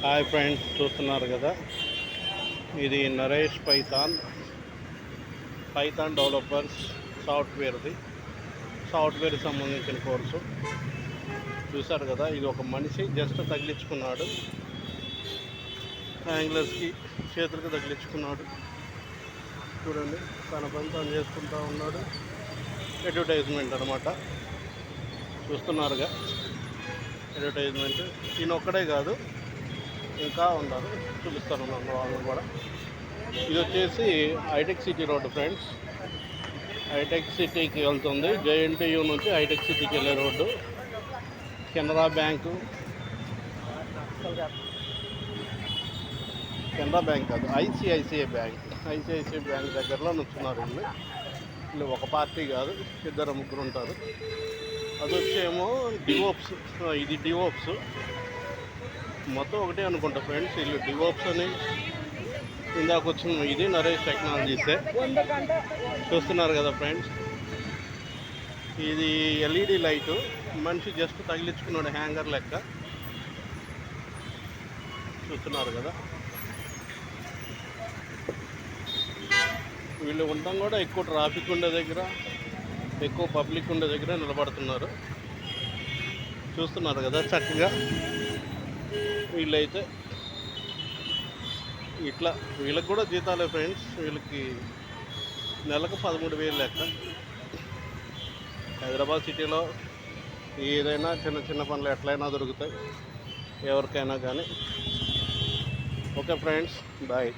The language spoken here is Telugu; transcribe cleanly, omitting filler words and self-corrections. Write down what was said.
హాయ్ ఫ్రెండ్స్, చూస్తున్నారు కదా, ఇది నరేష్ పైథాన్ డెవలపర్స్ సాఫ్ట్వేర్ సంబంధించిన కోర్సు. చూశారు కదా, ఇది ఒక మనిషి జస్ట్ తగిలించుకున్నాడు, యాంగ్లర్స్కి చేతులకు తగిలించుకున్నాడు. చూడండి, తన పని తను చేసుకుంటూ ఉన్నాడు. అడ్వర్టైజ్మెంట్ అనమాట, చూస్తున్నారుగా. అడ్వర్టైజ్మెంట్ ఈయన ఒక్కడే కాదు, ఇంకా ఉన్నారు, చూపిస్తారు నన్ను వాళ్ళు కూడా. ఇది వచ్చేసి హైటెక్ సిటీ రోడ్డు ఫ్రెండ్స్. హైటెక్ సిటీకి వెళ్తుంది, జేఎన్టీయూ నుంచి హైటెక్ సిటీకి వెళ్ళే రోడ్డు. కెనరా బ్యాంక్ కాదు, ఐసిఐసిఐ బ్యాంక్ దగ్గరలో నుంచున్నారు వీళ్ళు ఒక పార్టీ కాదు, ఇద్దరు ముగ్గురు ఉంటారు. అది వచ్చేమో డివోప్స్. ఇది డివోప్స్ మొత్తం ఒకటే అనుకుంటా ఫ్రెండ్స్. వీళ్ళు డివోప్స్ అని ఇందాక వచ్చిన ఇది నరేష్ టెక్నాలజీసే. చూస్తున్నారు కదా ఫ్రెండ్స్, ఇది ఎల్ఈడి లైటు. మనిషి జస్ట్ తగిలించుకున్నాడు హ్యాంగర్ లెక్క. చూస్తున్నారు కదా, వీళ్ళు ఉండడం కూడా ఎక్కువ ట్రాఫిక్ ఉండే దగ్గర, ఎక్కువ పబ్లిక్ ఉండే దగ్గర నిలబడుతున్నారు. చూస్తున్నారు కదా చక్కగా. వీళ్ళైతే ఇట్లా, వీళ్ళకి కూడా జీతాలే ఫ్రెండ్స్. వీళ్ళకి నెలకు 13,000 లెక్క. హైదరాబాద్ సిటీలో ఏదైనా చిన్న పనులు ఎట్లయినా దొరుకుతాయి ఎవరికైనా కానీ. Okay friends, bye.